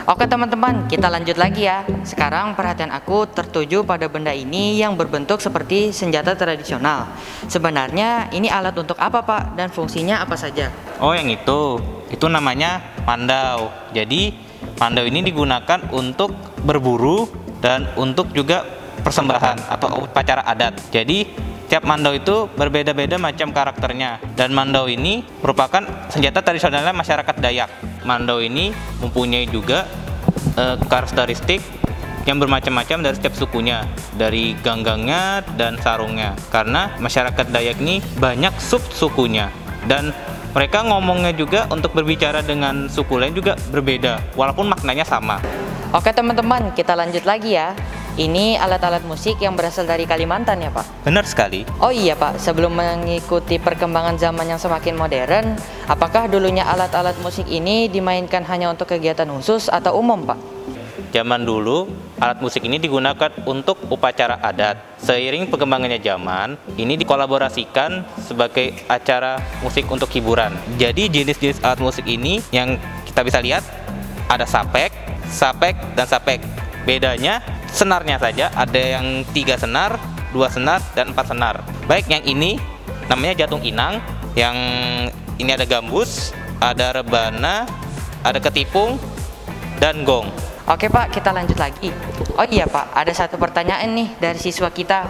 Oke teman-teman, kita lanjut lagi ya. Sekarang perhatian aku tertuju pada benda ini yang berbentuk seperti senjata tradisional. Sebenarnya ini alat untuk apa Pak? Dan fungsinya apa saja? Oh, yang itu namanya mandau. Jadi mandau ini digunakan untuk berburu dan untuk juga persembahan atau upacara adat. Jadi tiap mandau itu berbeda-beda macam karakternya. Dan mandau ini merupakan senjata tradisionalnya masyarakat Dayak. Mandau ini mempunyai juga karakteristik yang bermacam-macam dari setiap sukunya, dari ganggangnya dan sarungnya. Karena masyarakat Dayak ini banyak sub-sukunya, dan mereka ngomongnya juga untuk berbicara dengan suku lain juga berbeda, walaupun maknanya sama. Oke teman-teman, kita lanjut lagi ya. Ini alat-alat musik yang berasal dari Kalimantan ya Pak? Benar sekali. Oh iya Pak, sebelum mengikuti perkembangan zaman yang semakin modern, apakah dulunya alat-alat musik ini dimainkan hanya untuk kegiatan khusus atau umum Pak? Zaman dulu, alat musik ini digunakan untuk upacara adat. Seiring perkembangannya zaman, ini dikolaborasikan sebagai acara musik untuk hiburan. Jadi jenis-jenis alat musik ini yang kita bisa lihat, ada sapek, dan sapek. Bedanya senarnya saja, ada yang 3 senar, 2 senar, dan 4 senar. Baik yang ini namanya jatung inang, yang ini ada gambus, ada rebana, ada ketipung, dan gong. Oke Pak, kita lanjut lagi. Oh iya Pak, ada satu pertanyaan nih dari siswa kita.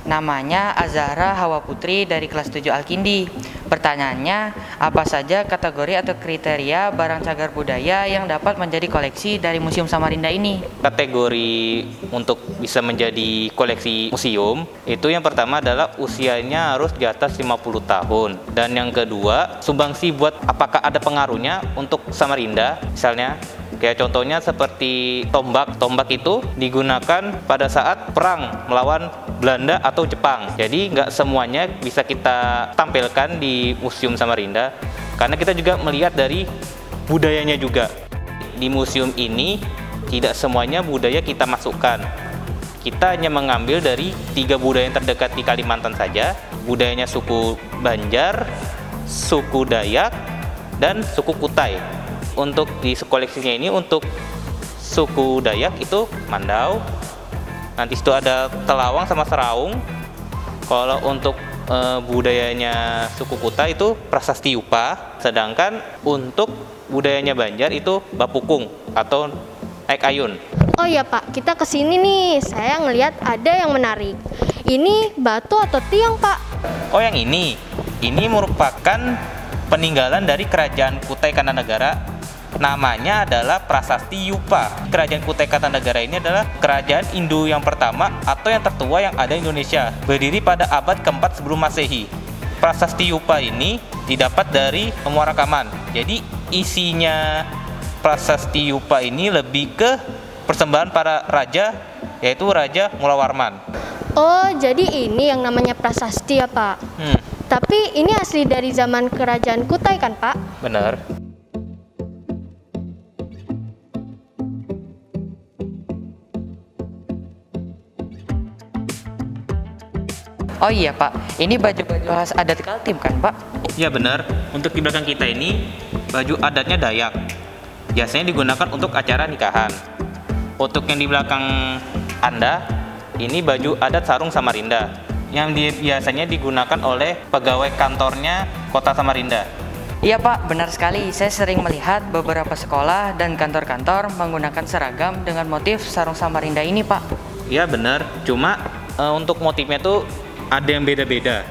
Namanya Azahra Hawa Putri dari kelas 7 Alkindi. Pertanyaannya, apa saja kategori atau kriteria barang cagar budaya yang dapat menjadi koleksi dari Museum Samarinda ini? Kategori untuk bisa menjadi koleksi museum, itu yang pertama adalah usianya harus di atas 50 tahun. Dan yang kedua, sumbangsi buat apakah ada pengaruhnya untuk Samarinda, misalnya kayak contohnya seperti tombak. Tombak itu digunakan pada saat perang melawan Belanda atau Jepang. Jadi nggak semuanya bisa kita tampilkan di Museum Samarinda, karena kita juga melihat dari budayanya juga. Di museum ini tidak semuanya budaya kita masukkan. Kita hanya mengambil dari 3 budaya yang terdekat di Kalimantan saja. Budayanya suku Banjar, suku Dayak, dan suku Kutai. Untuk di koleksinya ini, untuk suku Dayak itu mandau, nanti itu ada telawang sama seraung. Kalau untuk budayanya suku Kutai itu prasasti Yupa, sedangkan untuk budayanya Banjar itu bapukung atau naik ayun. Oh iya Pak, kita kesini nih, saya ngelihat ada yang menarik. Ini batu atau tiang Pak? Oh yang ini merupakan peninggalan dari kerajaan Kutai Kartanagara. Namanya adalah Prasasti Yupa. Kerajaan Kutai Kartanagara ini adalah kerajaan Indo yang pertama atau yang tertua yang ada di Indonesia, berdiri pada abad keempat sebelum Masehi. Prasasti Yupa ini didapat dari Muara Kaman. Jadi isinya Prasasti Yupa ini lebih ke persembahan para raja, yaitu Raja Mulawarman. Oh, jadi ini yang namanya prasasti ya Pak? Tapi ini asli dari zaman kerajaan Kutai kan Pak? Benar. Oh iya Pak, ini baju-baju khas adat Kaltim kan Pak? Ya benar, untuk di belakang kita ini baju adatnya Dayak. Biasanya digunakan untuk acara nikahan. Untuk yang di belakang Anda, ini baju adat sarung Samarinda, yang biasanya digunakan oleh pegawai kantornya Kota Samarinda. Iya Pak, benar sekali. Saya sering melihat beberapa sekolah dan kantor-kantor menggunakan seragam dengan motif sarung Samarinda ini Pak. Iya benar, cuma untuk motifnya tuh ada yang beda-beda.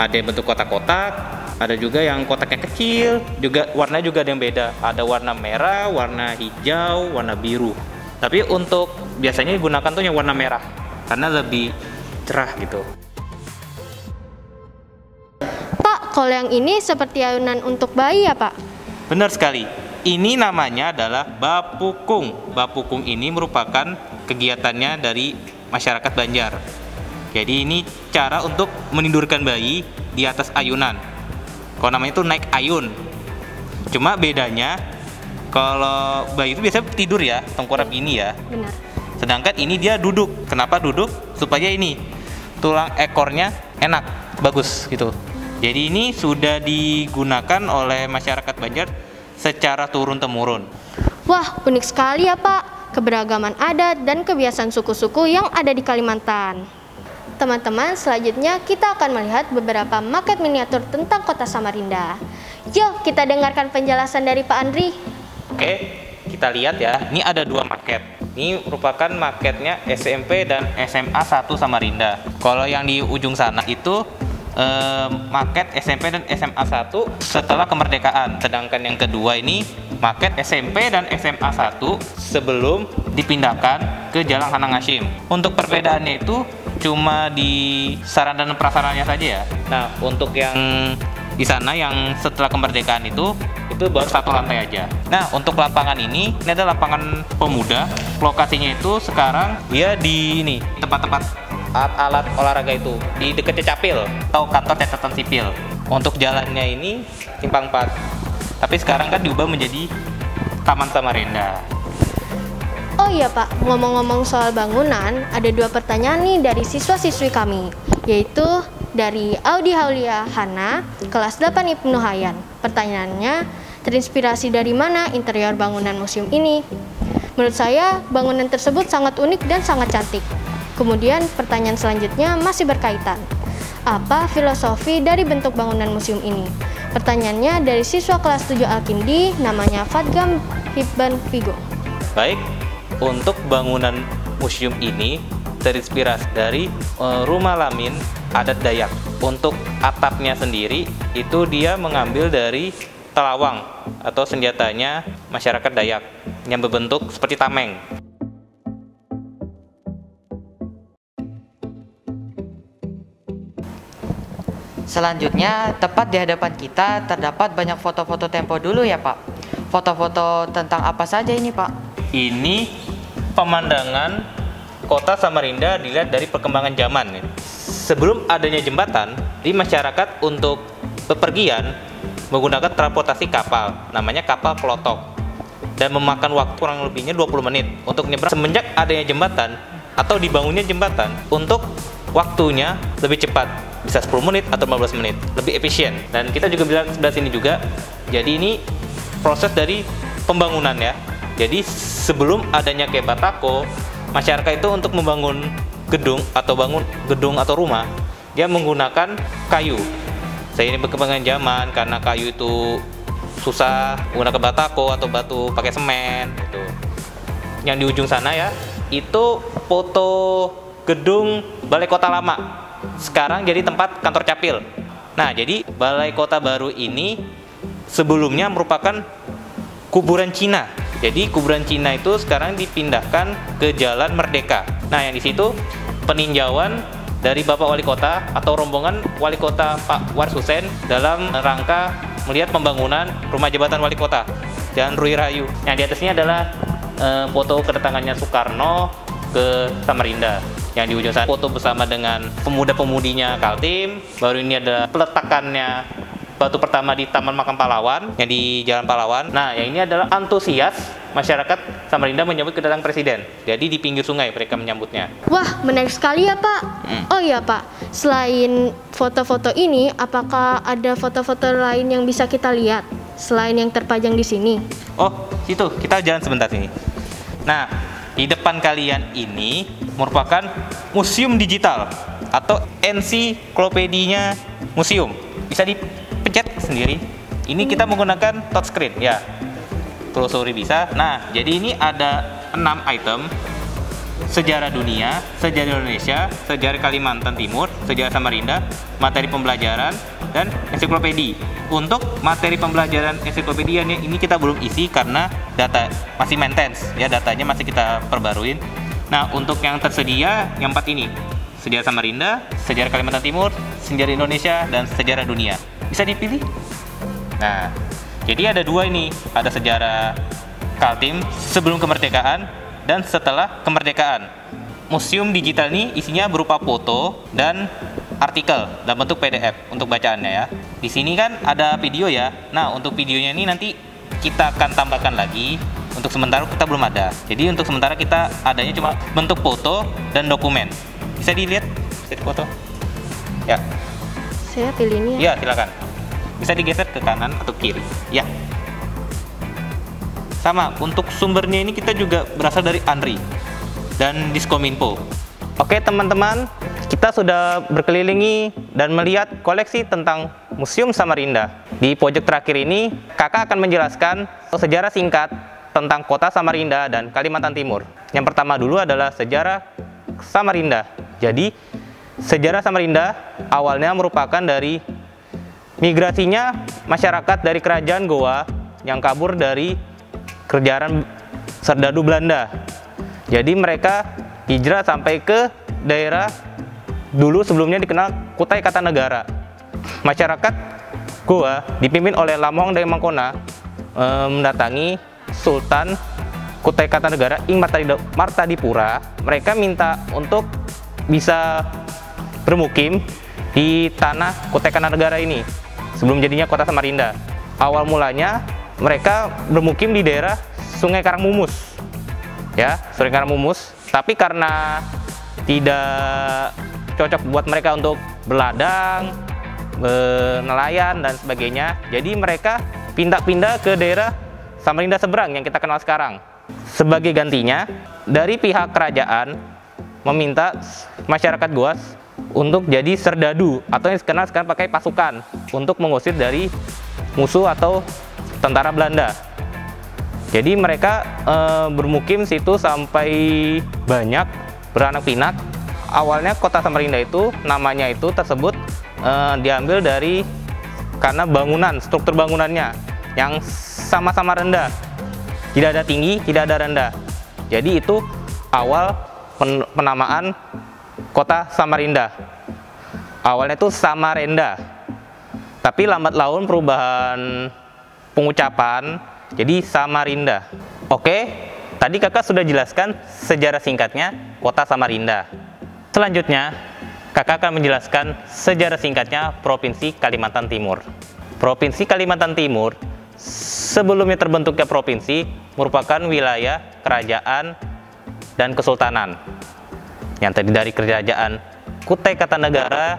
Ada yang bentuk kotak-kotak, ada juga yang kotaknya kecil, juga warnanya juga ada yang beda. Ada warna merah, warna hijau, warna biru. Tapi untuk biasanya digunakan tuh yang warna merah karena lebih cerah gitu. Pak, kalau yang ini seperti ayunan untuk bayi ya Pak? Benar sekali. Ini namanya adalah bapukung. Bapukung ini merupakan kegiatannya dari masyarakat Banjar. Jadi ini cara untuk menidurkan bayi di atas ayunan. Kalau namanya itu naik ayun. Cuma bedanya, kalau bayi itu biasanya tidur ya, tengkurap gini ya. Benar. Sedangkan ini dia duduk. Kenapa duduk? Supaya ini tulang ekornya enak, bagus gitu. Jadi ini sudah digunakan oleh masyarakat Banjar secara turun-temurun. Wah, unik sekali ya Pak, keberagaman adat dan kebiasaan suku-suku yang ada di Kalimantan. Teman-teman, selanjutnya kita akan melihat beberapa maket miniatur tentang kota Samarinda. Yuk, kita dengarkan penjelasan dari Pak Andri. Oke, kita lihat ya. Ini ada dua maket. Ini merupakan maketnya SMP dan SMA 1 Samarinda. Kalau yang di ujung sana itu maket SMP dan SMA 1 setelah kemerdekaan. Sedangkan yang kedua ini maket SMP dan SMA 1 sebelum dipindahkan ke Jalan Hanang Hasyim. Untuk perbedaannya itu cuma di sarana dan prasarannya saja ya. Nah, untuk yang di sana yang setelah kemerdekaan itu baru satu lantai aja. Nah, untuk lapangan ini ada lapangan pemuda. Lokasinya itu sekarang dia di ini tempat-tempat alat olahraga itu di dekatnya Capil atau kantor catatan sipil. Untuk jalannya ini simpang 4. Tapi sekarang kan diubah menjadi Taman Samarinda. Oh iya Pak, ngomong-ngomong soal bangunan, ada dua pertanyaan nih dari siswa-siswi kami, yaitu dari Audi Haulia Hana, kelas 8 Ibnu Hayyan. Pertanyaannya, terinspirasi dari mana interior bangunan museum ini? Menurut saya, bangunan tersebut sangat unik dan sangat cantik. Kemudian, pertanyaan selanjutnya masih berkaitan. Apa filosofi dari bentuk bangunan museum ini? Pertanyaannya dari siswa kelas 7 Alkindi, namanya Fadgam Hibban Vigo. Baik, untuk bangunan museum ini terinspirasi dari rumah lamin adat Dayak. Untuk atapnya sendiri itu dia mengambil dari telawang atau senjatanya masyarakat Dayak yang berbentuk seperti tameng. Selanjutnya, tepat di hadapan kita terdapat banyak foto-foto tempo dulu ya Pak. Foto-foto tentang apa saja ini Pak? Ini pemandangan kota Samarinda dilihat dari perkembangan zaman. Sebelum adanya jembatan, di masyarakat untuk bepergian menggunakan transportasi kapal, namanya kapal pelotok, dan memakan waktu kurang lebihnya 20 menit untuk nyebrang. Semenjak adanya jembatan atau dibangunnya jembatan, untuk waktunya lebih cepat, bisa 10 menit atau 15 menit, lebih efisien. Dan kita juga bilang sebelah sini juga, jadi ini proses dari pembangunan ya. Jadi sebelum adanya kayak Batako, masyarakat itu untuk membangun gedung atau rumah, dia menggunakan kayu. Seiring perkembangan zaman, karena kayu itu susah, menggunakan batako atau batu pakai semen gitu. Yang di ujung sana ya, itu foto gedung Balai Kota Lama. Sekarang jadi tempat kantor Capil. Nah, jadi Balai Kota baru ini sebelumnya merupakan kuburan Cina. Jadi kuburan Cina itu sekarang dipindahkan ke Jalan Merdeka. Nah, yang di situ peninjauan dari Bapak Wali Kota atau rombongan Wali Kota Pak Waris Hussein dalam rangka melihat pembangunan rumah jabatan Wali Kota Jalan Rui Rahayu. Yang di atasnya adalah foto kedatangannya Soekarno ke Samarinda. Yang di ujung sana foto bersama dengan pemuda-pemudinya Kaltim. Baru ini ada peletakannya batu pertama di Taman Makam Pahlawan yang di Jalan Pahlawan. Nah, yang ini adalah antusias masyarakat Samarinda menyambut kedatangan presiden. Jadi di pinggir sungai mereka menyambutnya. Wah, menarik sekali ya Pak. Oh iya Pak, selain foto-foto ini, apakah ada foto-foto lain yang bisa kita lihat selain yang terpajang di sini? Oh, situ kita jalan sebentar sini. Nah, di depan kalian ini merupakan museum digital atau ensiklopedinya museum. Bisa dipencet sendiri. Ini kita menggunakan touchscreen ya. Telusuri bisa. Nah, jadi ini ada 6 item: sejarah dunia, sejarah Indonesia, sejarah Kalimantan Timur, sejarah Samarinda, materi pembelajaran, dan ensiklopedi. Untuk materi pembelajaran ensiklopedia ini kita belum isi karena data masih maintenance ya, datanya masih kita perbaruin. Nah, untuk yang tersedia yang 4 ini: sejarah Samarinda, sejarah Kalimantan Timur, sejarah Indonesia, dan sejarah dunia. Bisa dipilih. Nah, jadi ada 2 ini, ada sejarah Kaltim sebelum kemerdekaan dan setelah kemerdekaan. Museum digital ini isinya berupa foto dan artikel dalam bentuk PDF untuk bacaannya ya. Di sini kan ada video ya. Nah, untuk videonya ini nanti kita akan tambahkan lagi. Untuk sementara kita belum ada. Jadi untuk sementara kita adanya cuma bentuk foto dan dokumen. Bisa dilihat, bisa foto. Ya. Saya pilih ini ya. Ya, silakan. Bisa digeser ke kanan atau kiri. Ya. Sama, untuk sumbernya ini kita juga berasal dari ANRI dan Diskominfo. Oke teman-teman, kita sudah berkelilingi dan melihat koleksi tentang Museum Samarinda. Di pojok terakhir ini, kakak akan menjelaskan sejarah singkat tentang kota Samarinda dan Kalimantan Timur. Yang pertama dulu adalah sejarah Samarinda. Jadi, sejarah Samarinda awalnya merupakan dari migrasinya masyarakat dari kerajaan Goa yang kabur dari kerajaan serdadu Belanda. Jadi mereka hijrah sampai ke daerah dulu sebelumnya dikenal Kutai Kartanegara. Masyarakat Goa dipimpin oleh Lamoang Daya Mangkona mendatangi Sultan Kutai Kartanegara Ing Martadipura. Mereka minta untuk bisa bermukim di tanah Kutai Kartanegara ini sebelum jadinya kota Samarinda. Awal mulanya mereka bermukim di daerah Sungai Karangmumus, ya, Sungai Karangmumus. Tapi karena tidak cocok buat mereka untuk berladang, nelayan dan sebagainya, jadi mereka pindah-pindah ke daerah Samarinda seberang yang kita kenal sekarang. Sebagai gantinya, dari pihak kerajaan meminta masyarakat Goa untuk jadi serdadu atau yang dikenal sekarang pakai pasukan untuk mengusir dari musuh atau tentara Belanda. Jadi mereka bermukim situ sampai banyak, beranak pinak. Awalnya kota Samarinda itu namanya itu tersebut diambil dari karena bangunan, struktur bangunannya yang sama-sama rendah, tidak ada tinggi, tidak ada rendah. Jadi itu awal penamaan kota Samarinda. Awalnya itu Samarenda, tapi lambat laun perubahan pengucapan jadi Samarinda. Oke, tadi kakak sudah jelaskan sejarah singkatnya kota Samarinda. Selanjutnya, kakak akan menjelaskan sejarah singkatnya Provinsi Kalimantan Timur. Provinsi Kalimantan Timur sebelumnya terbentuknya provinsi merupakan wilayah kerajaan dan kesultanan yang terdiri dari kerajaan Kutai Kartanegara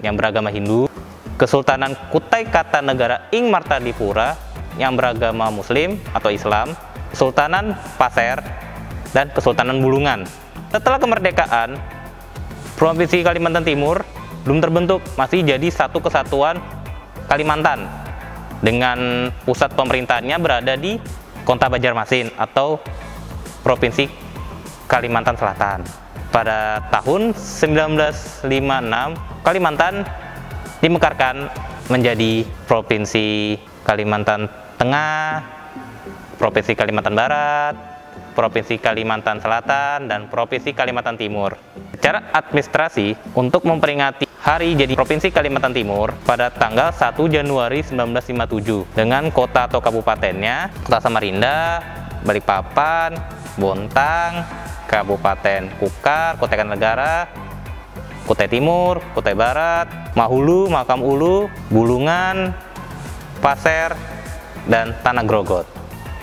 yang beragama Hindu, Kesultanan Kutai Kartanegara Ing Martadipura yang beragama Muslim atau Islam, Kesultanan Pasir, dan Kesultanan Bulungan. Setelah kemerdekaan, Provinsi Kalimantan Timur belum terbentuk, masih jadi satu kesatuan Kalimantan dengan pusat pemerintahannya berada di Kota Banjarmasin atau Provinsi Kalimantan Selatan. Pada tahun 1956, Kalimantan dimekarkan menjadi Provinsi Kalimantan Tengah, Provinsi Kalimantan Barat, Provinsi Kalimantan Selatan, dan Provinsi Kalimantan Timur. Secara administrasi, untuk memperingati hari jadi Provinsi Kalimantan Timur pada tanggal 1 Januari 1957 dengan kota atau kabupatennya Kota Samarinda, Balikpapan, Bontang, Kabupaten Kukar, Kutai Kartanegara, Kutai Timur, Kutai Barat, Mahulu, Makam Ulu, Bulungan, Pasir, dan Tanah Grogot.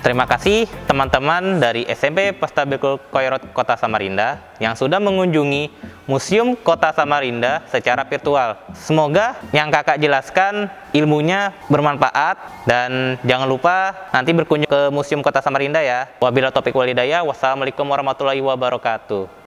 Terima kasih teman-teman dari SMP Postabekul Koirot Kota Samarinda yang sudah mengunjungi Museum Kota Samarinda secara virtual. Semoga yang kakak jelaskan ilmunya bermanfaat dan jangan lupa nanti berkunjung ke Museum Kota Samarinda ya. Wabillahi taufiq wal hidayah. Wassalamualaikum warahmatullahi wabarakatuh.